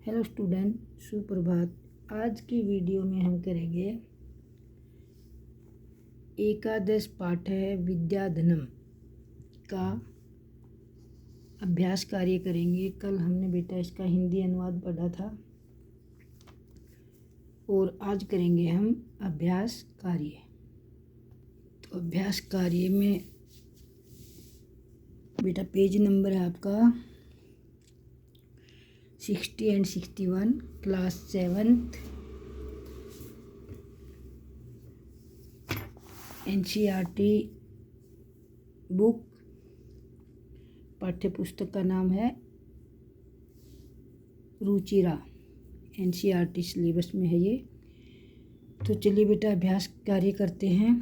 Hello student, सुप्रभात। आज की वीडियो में हम करेंगे एकादश पाठ है विद्याधनम का अभ्यास कार्य करेंगे। कल हमने बेटा इसका हिंदी अनुवाद पढ़ा था और आज करेंगे हम अभ्यास कार्य। तो अभ्यास कार्य में बेटा पेज नंबर है आपका 60 and 61, class 7th, NCERT book. पाठ्य पुस्तक का नाम है रुचिरा, NCERT सिलेबस में है ये। तो चलिए बेटा अभ्यास कार्य करते हैं।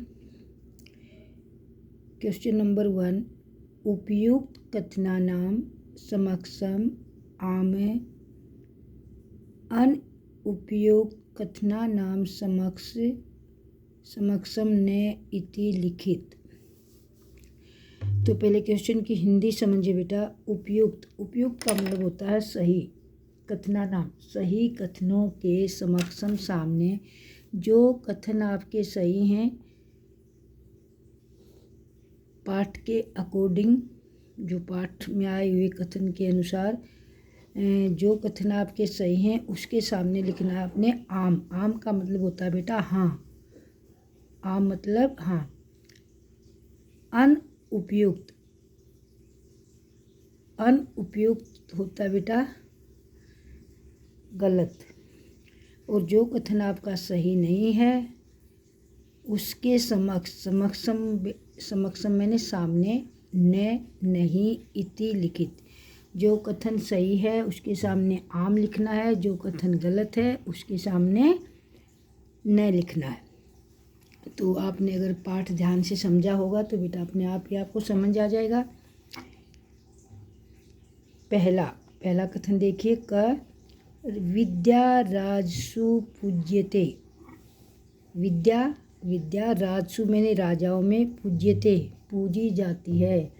क्वेश्चन नंबर 1, उपयुक्त कथनानाम समक्षम आमे अनुपयुक्त कथनानाम समक्षम ने इति लिखित। तो पहले क्वेश्चन की हिंदी समझिए बेटा। उपयुक्त का मतलब होता है सही। कथनानाम सही कथनों के समक्षम सामने, जो कथन आपके सही हैं पाठ के अकॉर्डिंग, जो पाठ में आए हुए कथन के अनुसार जो कथन आपके सही हैं उसके सामने लिखना है आपने आम का मतलब होता है बेटा हाँ। आम मतलब हाँ। अनुपयुक्त होता है बेटा गलत। और जो कथन आपका सही नहीं है उसके समक्षम मैंने सामने न नहीं इति लिखित। जो कथन सही है उसके सामने आम लिखना है, जो कथन गलत है उसके सामने न लिखना है। तो आपने अगर पाठ ध्यान से समझा होगा तो बेटा अपने आप ही आपको समझ आ जाएगा। पहला कथन देखिए, विद्या राजसु पूज्यते। विद्या राजसु मैंने राजाओं में पूज्यते पूजी जाती है।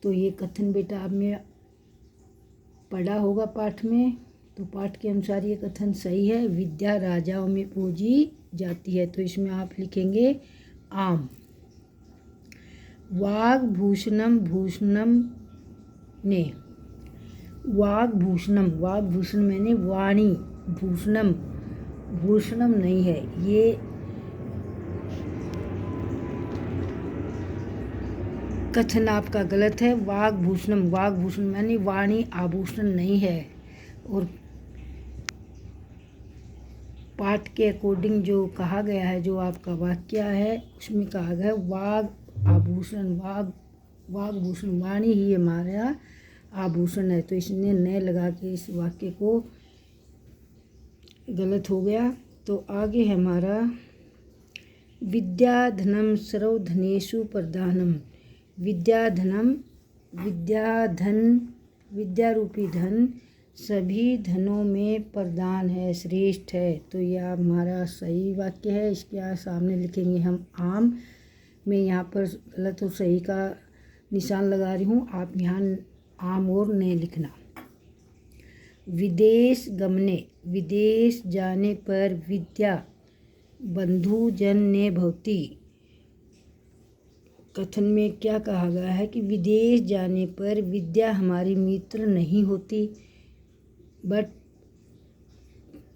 तो ये कथन बेटा आपने पढ़ा होगा पाठ में। तो पाठ के अनुसार ये कथन सही है, विद्या राजाओं में पूजी जाती है। तो इसमें आप लिखेंगे आम। वाग्भूषणम भूषणम ने। वाग्भूषण मैंने वाणी, भूषणम नहीं है। ये कथन आपका गलत है। वाग्भूषण मैंने वाणी आभूषण नहीं है। और पाठ के अकॉर्डिंग जो कहा गया है, जो आपका वाक्य है उसमें कहा गया है वाग आभूषण, वाग्भूषण वाणी ही हमारा आभूषण है। तो इसने न लगा के इस वाक्य को गलत हो गया। तो आगे है हमारा विद्याधनम सर्वधनेषु प्रधानम। विद्या रूपी धन सभी धनों में प्रधान है, श्रेष्ठ है। तो यह हमारा सही वाक्य है। इसके सामने लिखेंगे हम आम। मैं यहाँ पर गलत और सही का निशान लगा रही हूँ, आप यहाँ आम और ने लिखना। विदेश गमने, विदेश जाने पर विद्या बंधु जन ने भवती। कथन में क्या कहा गया है कि विदेश जाने पर विद्या हमारी मित्र नहीं होती। बट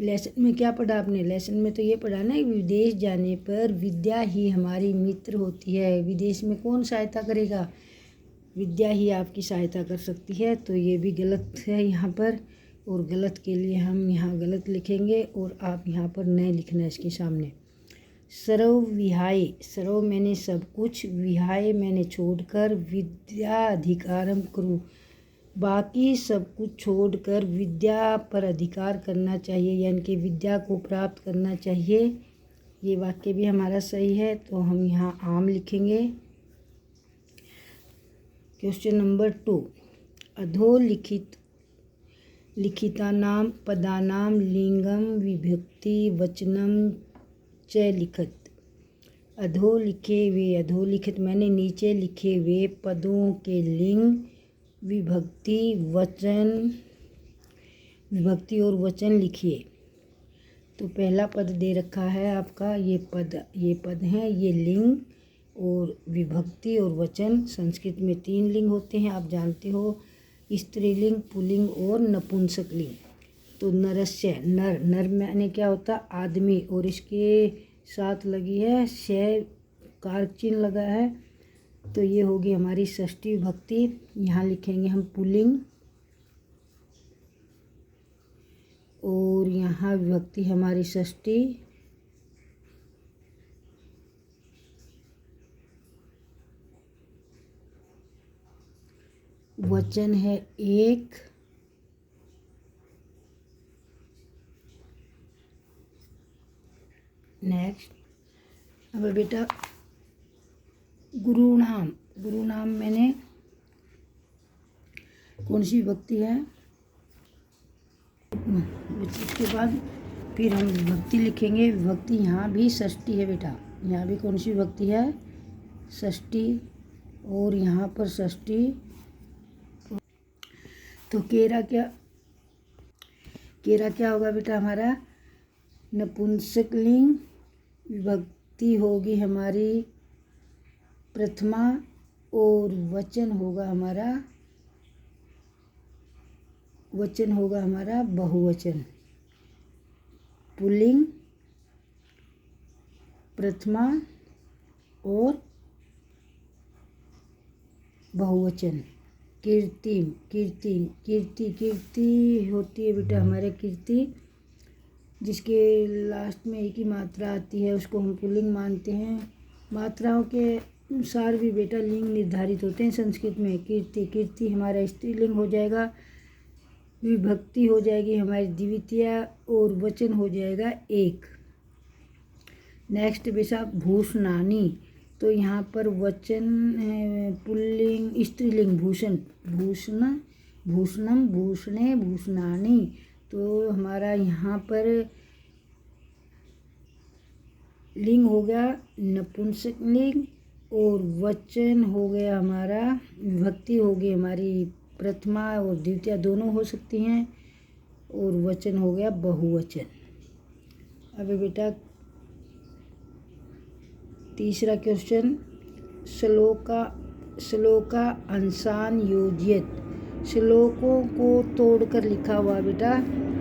लेसन में क्या पढ़ा आपने? लेसन में तो ये पढ़ा ना कि विदेश जाने पर विद्या ही हमारी मित्र होती है। विदेश में कौन सहायता करेगा? विद्या ही आपकी सहायता कर सकती है। तो ये भी गलत है यहाँ पर, और गलत के लिए हम यहाँ गलत लिखेंगे और आप यहाँ पर न लिखना है इसके सामने। सर्व विहाय, सर्व मैंने सब कुछ, विहाय मैंने छोड़कर, विद्या अधिकारम करूँ। बाकी सब कुछ छोड़कर विद्या पर अधिकार करना चाहिए, यानी कि विद्या को प्राप्त करना चाहिए। ये वाक्य भी हमारा सही है। तो हम यहाँ आम लिखेंगे। क्वेश्चन नंबर 2, लिखितानाम पदानाम लिंगम विभक्ति वचनम च लिखत। अधोलिखित मैंने नीचे लिखे हुए पदों के लिंग, विभक्ति, वचन विभक्ति और वचन लिखिए। तो पहला पद दे रखा है आपका, ये पद हैं, ये लिंग और विभक्ति और वचन। संस्कृत में 3 लिंग होते हैं, आप जानते हो, स्त्रीलिंग, पुल्लिंग और नपुंसकलिंग। तो नरस्य, नर माने क्या होता, आदमी, और इसके साथ लगी है शय, कारक चिन्ह लगा है, तो ये होगी हमारी षष्ठी विभक्ति। यहाँ लिखेंगे हम पुल्लिंग, और यहाँ विभक्ति हमारी षष्ठी, वचन है एक, नेक्स्ट। अब बेटा गुरु नाम मैंने कौन सी विभक्ति है, इसके बाद फिर हम विभक्ति लिखेंगे। विभक्ति यहाँ भी षष्ठी है बेटा, यहाँ भी कौन सी विभक्ति है, षष्ठी, और यहाँ पर षष्ठी। तो केरा क्या होगा बेटा हमारा, नपुंसकलिंग, विभक्ति होगी हमारी प्रथमा, और वचन होगा हमारा बहुवचन। पुल्लिंग, प्रथमा और बहुवचन। कीर्ति होती है बेटा हमारे कीर्ति, जिसके लास्ट में एक ही मात्रा आती है, उसको हम पुल्लिंग मानते हैं। मात्राओं के अनुसार भी बेटा लिंग निर्धारित होते हैं संस्कृत में। कीर्ति हमारा स्त्रीलिंग हो जाएगा, विभक्ति हो जाएगी हमारी द्वितीया, और वचन हो जाएगा एक। नेक्स्ट बेटा भूषणानी, तो यहाँ पर वचन है पुल्लिंग, स्त्रीलिंग भूषणम, भूषणे, भूषणानी। तो हमारा यहाँ पर लिंग हो गया नपुंसकलिंग, और वचन हो गया हमारा, विभक्ति हो गई हमारी प्रथमा और द्वितीया दोनों हो सकती हैं, और वचन हो गया बहुवचन। अब बेटा तीसरा क्वेश्चन, श्लोका अंशान योजयत। श्लोकों को तोड़कर लिखा हुआ बेटा,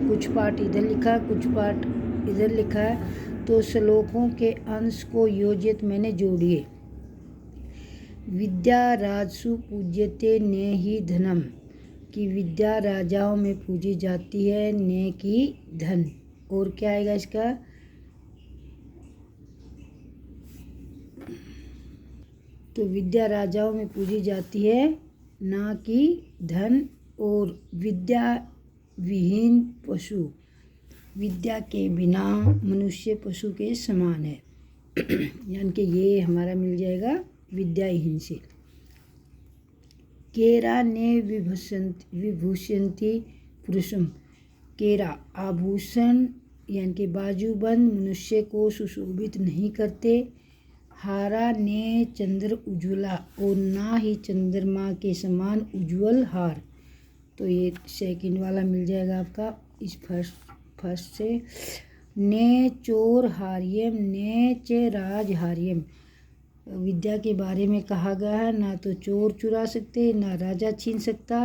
कुछ पाठ इधर लिखा, कुछ पाठ इधर लिखा है, तो श्लोकों के अंश को योजित मैंने जोड़िए। विद्या राजसु पूज्यते ने ही धनम, कि विद्या राजाओं में पूजी जाती है, ने की धन। और क्या आएगा इसका, तो विद्या राजाओं में पूजी जाती है, ना कि धन। और विद्या विहीन पशु, विद्या के बिना मनुष्य पशु के समान है। यानी कि ये हमारा मिल जाएगा विद्याहीन से। केरा ने विभूषंती पुरुषम, केरा आभूषण यानी कि बाजूबंद मनुष्य को सुशोभित नहीं करते। हारा ने चंद्र उज्ज्वला, और ना ही चंद्रमा के समान उज्ज्वल हार। तो ये सेकंड वाला मिल जाएगा आपका इस फर्स्ट से। ने चोर हार्यम, ने चे राज हार्यम, विद्या के बारे में कहा गया है, ना तो चोर चुरा सकते, ना राजा छीन सकता।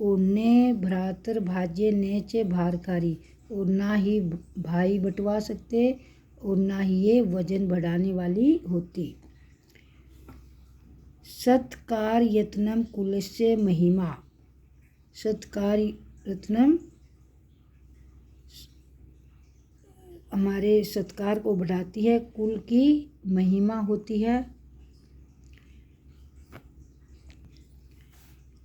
और ने भ्रातर भाज्य, ने चे भारकारी, और ना ही भाई बंटवा सकते, और ना ही ये वजन बढ़ाने वाली होती। सत्कार यत्नम कुलस्य महिमा, सत्कार यत्नम हमारे सत्कार को बढ़ाती है, कुल की महिमा होती है,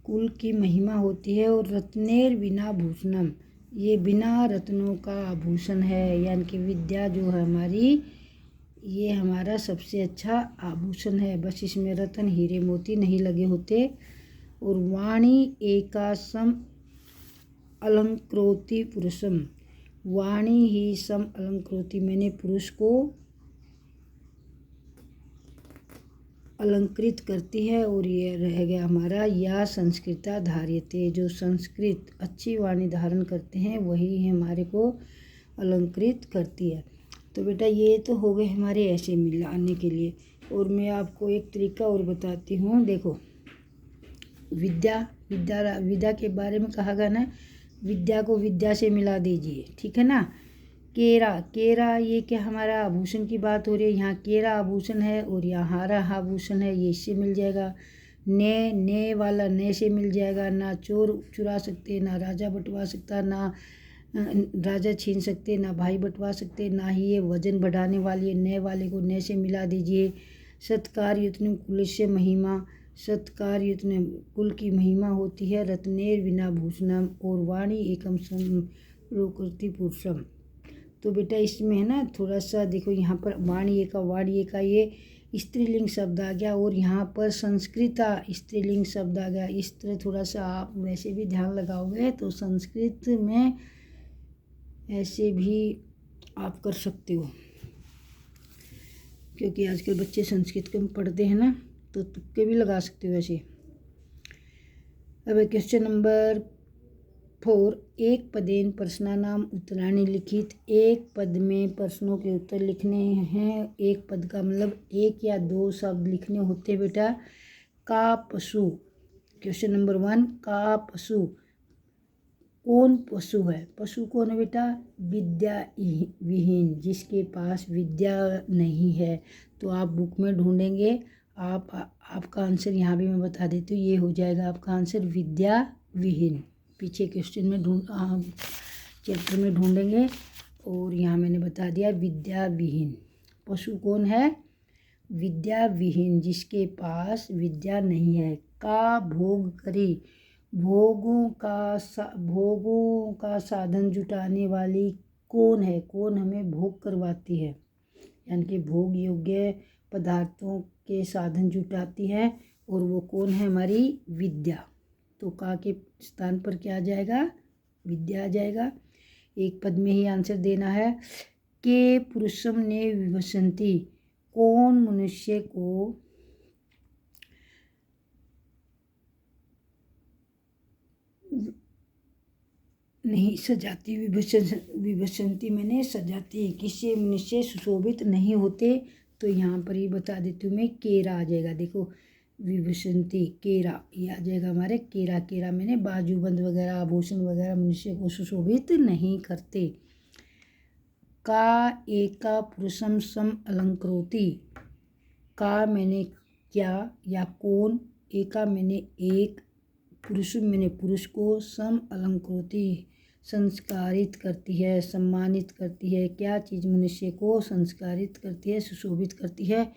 कुल की महिमा होती है। और रत्नेर बिना भूषणम, ये बिना रत्नों का आभूषण है, यानी कि विद्या जो है हमारी, ये हमारा सबसे अच्छा आभूषण है, बस इसमें रत्न हीरे मोती नहीं लगे होते। और वाणी एकासम अलंकृति पुरुषम, वाणी ही सम अलंकृति, मैंने पुरुष को अलंकृत करती है। और ये रह गया हमारा या संस्कृता धार्यते, जो संस्कृत अच्छी वाणी धारण करते हैं वही हमारे को अलंकृत करती है। तो बेटा ये तो हो गए हमारे ऐसे मिलाने के लिए। और मैं आपको एक तरीका और बताती हूँ। देखो विद्या के बारे में कहा गया ना, विद्या को विद्या से मिला दीजिए, ठीक है ना। केरा ये क्या हमारा आभूषण की बात हो रही है, यहाँ केरा आभूषण है और यहाँ हारा आभूषण है, ये इससे मिल जाएगा। ने वाला ने से मिल जाएगा। ना चोर चुरा सकते, ना राजा बंटवा सकता, ना राजा छीन सकते, ना भाई बंटवा सकते, ना ही ये वजन बढ़ाने वाली है। ने वाले को ने से मिला दीजिए। सत्कार युतन कुलस्य महिमा, सत्कार युतन कुल की महिमा होती है। रत्नेर विना भूषणम और वाणी एकम समरोकृति पुरुषम। तो बेटा इसमें है ना थोड़ा सा देखो, यहाँ पर वाणी का ये स्त्रीलिंग शब्द आ गया और यहाँ पर संस्कृता स्त्रीलिंग शब्द आ गया। इस तरह थोड़ा सा आप वैसे भी ध्यान लगाओगे तो संस्कृत में ऐसे भी आप कर सकते हो, क्योंकि आजकल बच्चे संस्कृत कम पढ़ते हैं ना, तो तुक्के भी लगा सकते हो ऐसे। अब क्वेश्चन नंबर 4, एक पदेन प्रश्नानाम उत्तराणि लिखित। एक पद में प्रश्नों के उत्तर लिखने हैं। एक पद का मतलब एक या दो शब्द लिखने होते हैं बेटा। का पशु, क्वेश्चन नंबर 1, का पशु, कौन पशु है? पशु कौन है बेटा? विद्या विहीन, जिसके पास विद्या नहीं है। तो आप बुक में ढूंढेंगे। आपका आंसर यहाँ भी मैं बता देती हूँ, ये हो जाएगा आपका आंसर विद्या विहीन। पीछे क्वेश्चन में चैप्टर में ढूंढेंगे और यहाँ मैंने बता दिया विद्या विहीन। पशु कौन है? विद्या विहीन, जिसके पास विद्या नहीं है। का भोग करी, भोगों का साधन जुटाने वाली कौन है? कौन हमें भोग करवाती है, यानी कि भोग योग्य पदार्थों के साधन जुटाती है, और वो कौन है? हमारी विद्या। तो का के स्थान पर क्या आ जाएगा? विद्या आ जाएगा। एक पद में ही आंसर देना है। के पुरुषम ने विभसंती, कौन मनुष्य को नहीं सजाती, विभसंती मैंने सजाती, किसी मनुष्य सुशोभित नहीं होते। तो यहाँ पर ही बता देती हूँ मैं, केरा आ जाएगा। देखो विभसंती केरा, ये आ जाएगा हमारे केरा मैंने बाजूबंद वगैरह आभूषण वगैरह मनुष्य को सुशोभित नहीं करते। का एका पुरुषम सम अलंकृति, का मैंने क्या या कौन, एका मैंने एक, पुरुषम मैंने पुरुष को, सम अलंकृति संस्कारित करती है, सम्मानित करती है। क्या चीज़ मनुष्य को संस्कारित करती है, सुशोभित करती है?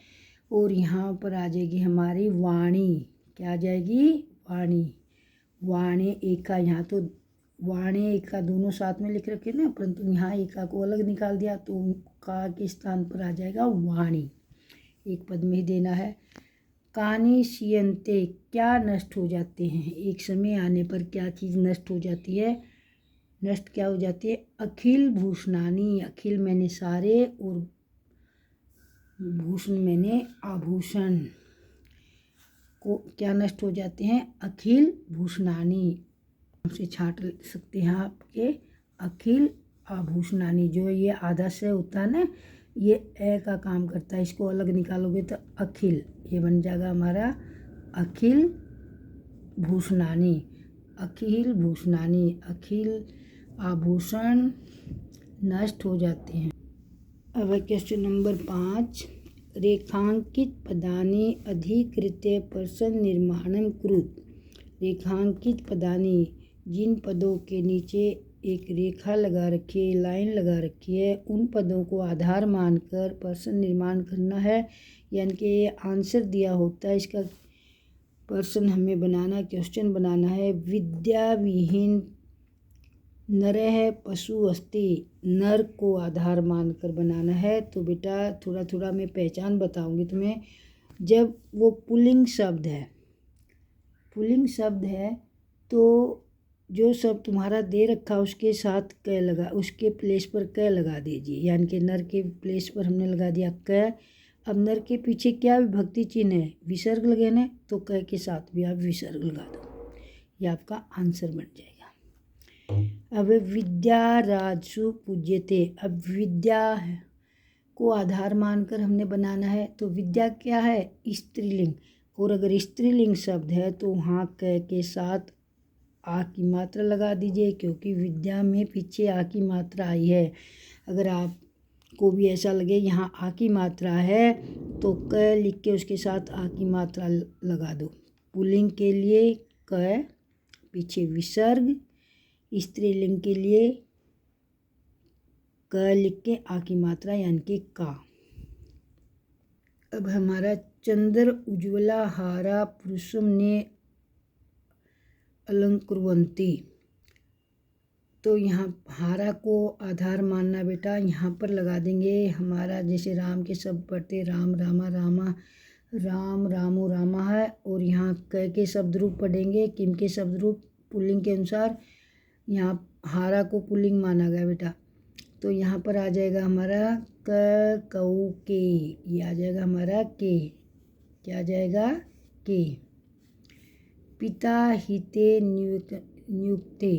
और यहाँ पर आ जाएगी हमारी वाणी। क्या आ जाएगी? वाणी। वाणी एका, यहाँ तो वाणी एका दोनों साथ में लिख रखे ना, परंतु यहाँ एका को अलग निकाल दिया, तो का के स्थान पर आ जाएगा वाणी। एक पद में ही देना है। कानी शियंते, क्या नष्ट हो जाते हैं? एक समय आने पर क्या चीज़ नष्ट हो जाती है? नष्ट क्या हो जाती है? अखिल भूषणानी, अखिल मैंने सारे और भूषण मैंने आभूषण, को क्या नष्ट हो जाते हैं? अखिल भूषणानी। हमसे छांट सकते हैं आपके अखिल आभूषणानी। जो ये आधा से होता है ना, ये ए का काम करता है, इसको अलग निकालोगे तो अखिल, ये बन जाएगा हमारा अखिल भूषणानी। अखिल भूषणानी, अखिल आभूषण नष्ट हो जाते हैं। अब क्वेश्चन नंबर 5, रेखांकित पदानि अधिकृत्य प्रश्न निर्माणम कुरुत। रेखांकित पदानि, जिन पदों के नीचे एक रेखा लगा रखी है, लाइन लगा रखी है, उन पदों को आधार मानकर प्रश्न निर्माण करना है। यानी कि ये आंसर दिया होता है, इसका प्रश्न हमें बनाना, क्वेश्चन बनाना है। विद्या विहीन नरः पशु अस्ति, नर को आधार मानकर बनाना है। तो बेटा थोड़ा थोड़ा मैं पहचान बताऊंगी तुम्हें। जब वो पुल्लिंग शब्द है तो जो शब्द तुम्हारा दे रखा उसके साथ क लगा, उसके प्लेस पर क लगा दीजिए। यानी कि नर के प्लेस पर हमने लगा दिया क, अब नर के पीछे क्या विभक्ति चिन्ह है, विसर्ग लगाना है, तो क के साथ भी आप विसर्ग लगा दो, ये आपका आंसर बन जाएगा। अब विद्या राजसु पूज्यते, अब विद्या को आधार मानकर हमने बनाना है, तो विद्या क्या है, स्त्रीलिंग, और अगर स्त्रीलिंग शब्द है तो वहाँ क के साथ आ की मात्रा लगा दीजिए, क्योंकि विद्या में पीछे आ की मात्रा आई है। अगर आपको भी ऐसा लगे यहाँ आ की मात्रा है तो क लिख के उसके साथ आ की मात्रा लगा दो। पुल्लिंग के लिए क, पीछे विसर्ग, स्त्रीलिंग के लिए क लिख के आ की मात्रा यानी कि का। अब हमारा चंद्र उज्ज्वला हारा पुरुषम ने अलंकुर्वन्ति, तो यहाँ हारा को आधार मानना बेटा, यहाँ पर लगा देंगे हमारा, जैसे राम के शब्द पढ़ते राम रामा रामा, राम रामो रामा है, और यहाँ क के शब्द रूप पढ़ेंगे, किम के शब्द रूप पुल्लिंग के अनुसार, यहाँ हारा को पुल्लिंग माना गया बेटा, तो यहाँ पर आ जाएगा हमारा क कऊ के, ये आ जाएगा हमारा के, क्या आ जाएगा के। पिता हिते नियुक्ते,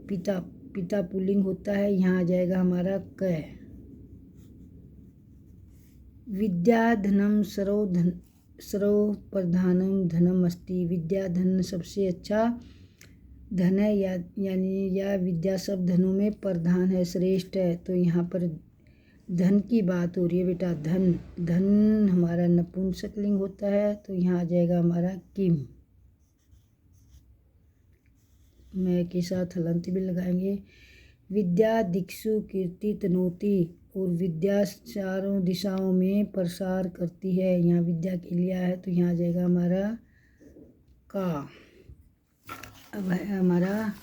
पिता, पिता पुल्लिंग होता है, यहाँ आ जाएगा हमारा क। विद्या धनम सर्व प्रधानम धनम अस्ति, विद्या धन सबसे अच्छा धन है, यानी या विद्या सब धनों में प्रधान है, श्रेष्ठ है, तो यहाँ पर धन की बात हो रही है बेटा। धन, धन हमारा नपुंसकलिंग होता है, तो यहाँ आ जाएगा हमारा किम, मैं के साथ हलंत भी लगाएंगे। विद्या दिक्षु कीर्ति तनोति, और विद्या चारों दिशाओं में प्रसार करती है, यहाँ विद्या के लिए है, तो यहाँ आ जाएगा हमारा का। अब है हमारा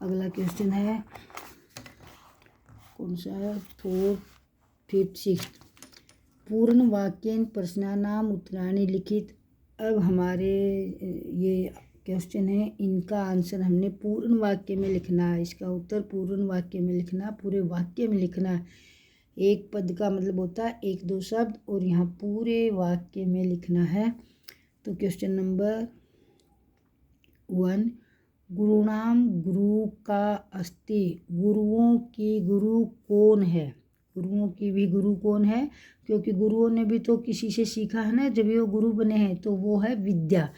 अगला क्वेश्चन है, कौन सा है, 4, 5, 6, पूर्ण वाक्येन प्रश्नानाम उत्तराणि लिखित। अब हमारे ये क्वेश्चन है, इनका आंसर हमने पूर्ण वाक्य में लिखना है, इसका उत्तर पूर्ण वाक्य में लिखना, पूरे वाक्य में लिखना है। एक पद का मतलब होता है 1-2 शब्द, और यहाँ पूरे वाक्य में लिखना है। तो क्वेश्चन नंबर 1, गुरुणाम गुरु का अस्ति, गुरुओं की गुरु कौन है, गुरुओं की भी गुरु कौन है, क्योंकि गुरुओं ने भी तो किसी से सीखा है ना, जब वो गुरु बने हैं, तो वो है विद्या।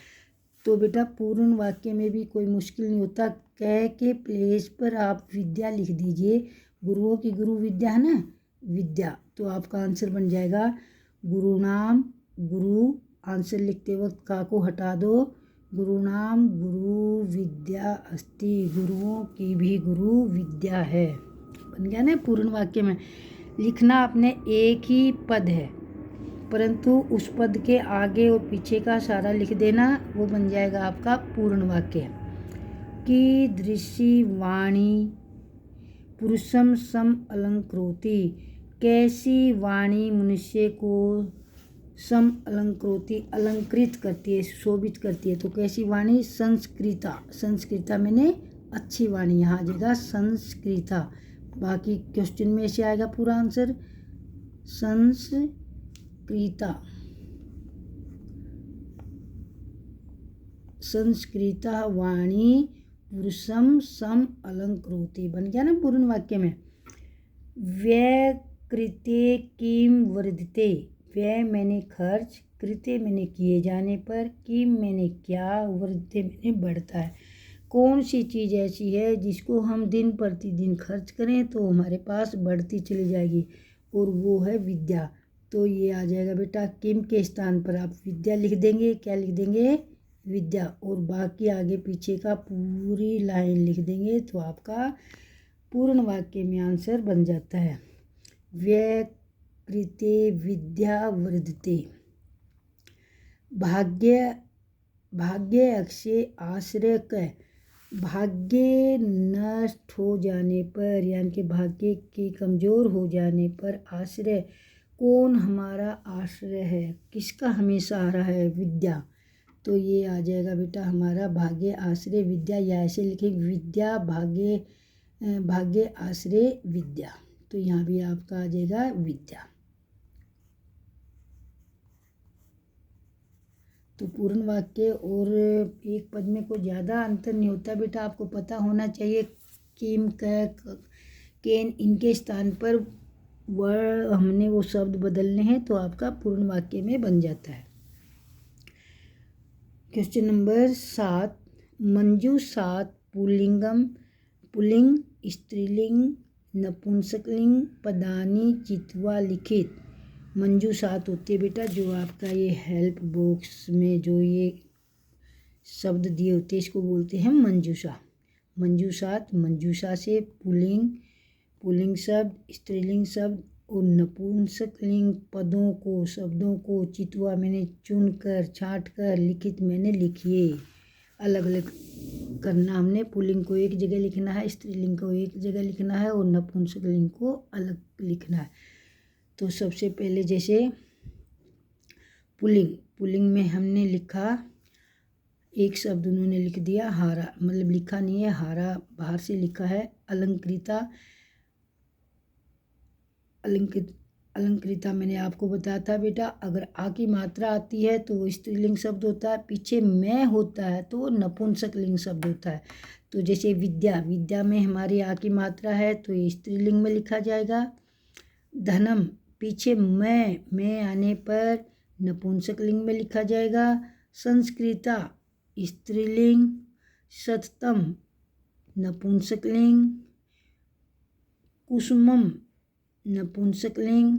तो बेटा पूर्ण वाक्य में भी कोई मुश्किल नहीं होता, क के प्लेस पर आप विद्या लिख दीजिए, गुरुओं की गुरु विद्या है ना, विद्या, तो आपका आंसर बन जाएगा गुरुनाम गुरु। आंसर लिखते वक्त का को हटा दो, गुरुनाम गुरु विद्या अस्ति, गुरुओं की भी गुरु विद्या है, बन गया ना। पूर्ण वाक्य में लिखना अपने एक ही पद है, परंतु उस पद के आगे और पीछे का सारा लिख देना, वो बन जाएगा आपका पूर्ण वाक्य। की दृश्य वाणी पुरुषम सम अलंकृति, कैसी वाणी मनुष्य को सम अलंकृति, अलंकृत करती है, शोभित करती है, तो कैसी वाणी, संस्कृता, संस्कृता मैंने अच्छी वाणी, यहाँ आ जाएगा संस्कृता। बाकी क्वेश्चन में ऐसे आएगा पूरा आंसर, संस्कृता, संस्कृता वाणी पुरुषम सम अलंकृति, बन गया ना पूर्ण वाक्य में। व्यय कृते किम वर्धते, व्यय मैंने खर्च, कृते मैंने किए जाने पर, किम मैंने क्या, वर्धते मैंने बढ़ता है। कौन सी चीज़ ऐसी है जिसको हम दिन प्रतिदिन खर्च करें तो हमारे पास बढ़ती चली जाएगी, और वो है विद्या। तो ये आ जाएगा बेटा, किम के स्थान पर आप विद्या लिख देंगे, क्या लिख देंगे, विद्या, और बाकी आगे पीछे का पूरी लाइन लिख देंगे, तो आपका पूर्ण वाक्य में आंसर बन जाता है। व्यय कृते विद्या वर्धते, भाग्य, भाग्य अक्षय आश्रय क, भाग्य नष्ट हो जाने पर, यानी कि भाग्य के कमज़ोर हो जाने पर, आश्रय कौन हमारा आश्रय है, किसका हमें सहारा है, विद्या, तो ये आ जाएगा बेटा हमारा भाग्य आश्रय विद्या, या ऐसे लिखेंगे विद्या भाग्य, भाग्य आश्रय विद्या, तो यहाँ भी आपका आ जाएगा विद्या। तो पूर्ण वाक्य और एक पद में कोई ज़्यादा अंतर नहीं होता बेटा। आपको पता होना चाहिए किम, केन, इनके स्थान पर वह हमने वो शब्द बदलने हैं तो आपका पूर्ण वाक्य में बन जाता है। क्वेश्चन नंबर 7, मंजू 7 पुल्लिंग स्त्रीलिंग नपुंसकलिंग पदानि चित्वा लिखित। मंजू 7 होती है बेटा, जो आपका ये हेल्प बॉक्स में जो ये शब्द दिए होते हैं इसको बोलते हैं मंजूषा। मंजू 7 मंजूषा से पुल्लिंग शब्द, स्त्रीलिंग शब्द और नपुंसकलिंग पदों को, शब्दों को चितवा मैंने चुनकर, छांटकर, लिखित मैंने लिखिए। अलग अलग करना हमने, पुल्लिंग को एक जगह लिखना है, स्त्रीलिंग को एक जगह लिखना है और नपुंसकलिंग को अलग लिखना है। तो सबसे पहले जैसे पुल्लिंग में हमने लिखा, एक शब्द उन्होंने लिख दिया हारा, मतलब लिखा नहीं है, हारा बाहर से लिखा है। अलंकृता मैंने आपको बताया था बेटा, अगर आ की मात्रा आती है तो वो स्त्रीलिंग शब्द होता है, पीछे मैं होता है तो नपुंसकलिंग शब्द होता है। तो जैसे विद्या में हमारी आ की मात्रा है तो ये स्त्रीलिंग में लिखा जाएगा। धनम, पीछे मैं आने पर नपुंसकलिंग में लिखा जाएगा। संस्कृता स्त्रीलिंग, सततम नपुंसकलिंग, कुसुमम नपुंसकलिंग,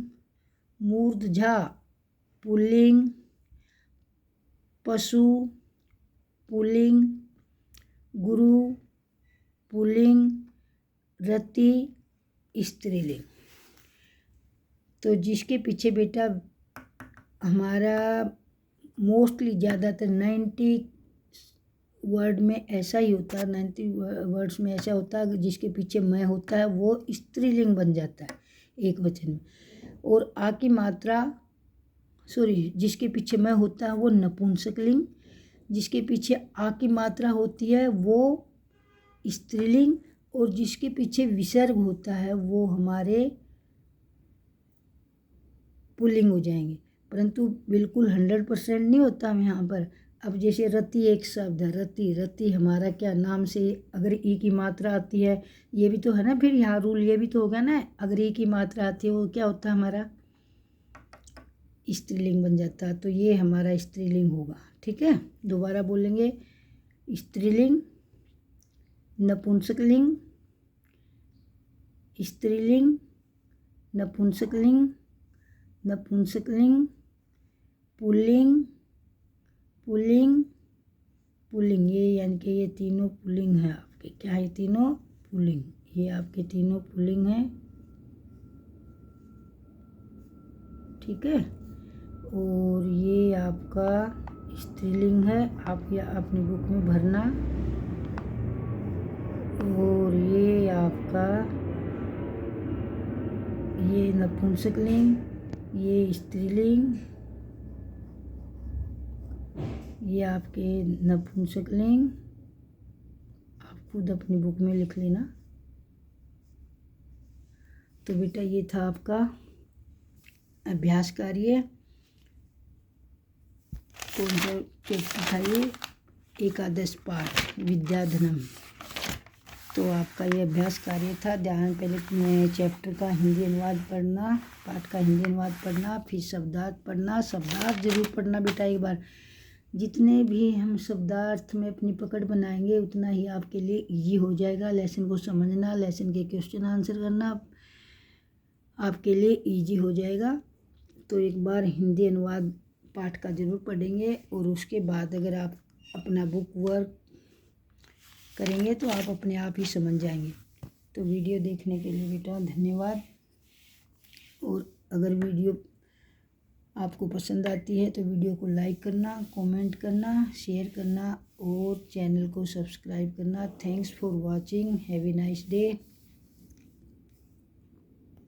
मूर्धजा पुल्लिंग, पशु पुल्लिंग, गुरु पुल्लिंग, रति स्त्रीलिंग। तो जिसके पीछे बेटा हमारा मोस्टली ज़्यादातर 90 वर्ड में ऐसा ही होता है, 90 वर्ड्स में ऐसा होता है जिसके पीछे मैं होता है वो स्त्रीलिंग बन जाता है एक वचन में। और आ की मात्रा जिसके पीछे मैं होता है वो नपुंसकलिंग, जिसके पीछे आ की मात्रा होती है वो स्त्रीलिंग, और जिसके पीछे विसर्ग होता है वो हमारे पुल्लिंग हो जाएंगे। परंतु बिल्कुल 100% नहीं होता हम यहाँ पर। अब जैसे रति एक शब्द है, रति हमारा क्या नाम से अगर ई की मात्रा आती है, ये भी तो है ना, फिर यहाँ रूल ये भी तो होगा ना, अगर ई की मात्रा आती है वो क्या होता है हमारा स्त्रीलिंग बन जाता है। तो ये हमारा स्त्रीलिंग होगा। ठीक है, दोबारा बोलेंगे, स्त्रीलिंग, नपुंसकलिंग, स्त्रीलिंग, नपुंसकलिंग, पुल्लिंग, ये यानी कि ये तीनों पुल्लिंग है आपके। क्या है? तीनों पुल्लिंग, ये आपके तीनों पुल्लिंग हैं। ठीक है, और ये आपका स्त्रीलिंग है, आप या अपनी बुक में भरना। और ये आपका ये नपुंसकलिंग, ये स्त्रीलिंग, ये आपके नपुंसकलिंग, आप खुद अपनी बुक में लिख लेना। तो बेटा ये था आपका अभ्यास कार्य। कौन सा चैप्टर था ये? एकादश पाठ विद्याधनम। तो आपका ये अभ्यास कार्य था। ध्यान पहले चैप्टर का हिंदी अनुवाद पढ़ना, पाठ का हिंदी अनुवाद पढ़ना, फिर शब्दार्थ पढ़ना। शब्दार्थ जरूर पढ़ना बेटा एक बार। जितने भी हम शब्दार्थ में अपनी पकड़ बनाएंगे उतना ही आपके लिए इजी हो जाएगा। लेसन को समझना, लेसन के क्वेश्चन आंसर करना आपके लिए इजी हो जाएगा। तो एक बार हिंदी अनुवाद पाठ का ज़रूर पढ़ेंगे और उसके बाद अगर आप अपना बुक वर्क करेंगे तो आप अपने आप ही समझ जाएंगे। तो वीडियो देखने के लिए बेटा धन्यवाद। और अगर वीडियो आपको पसंद आती है तो वीडियो को लाइक करना, कमेंट करना, शेयर करना और चैनल को सब्सक्राइब करना। Thanks for watching, have a nice day.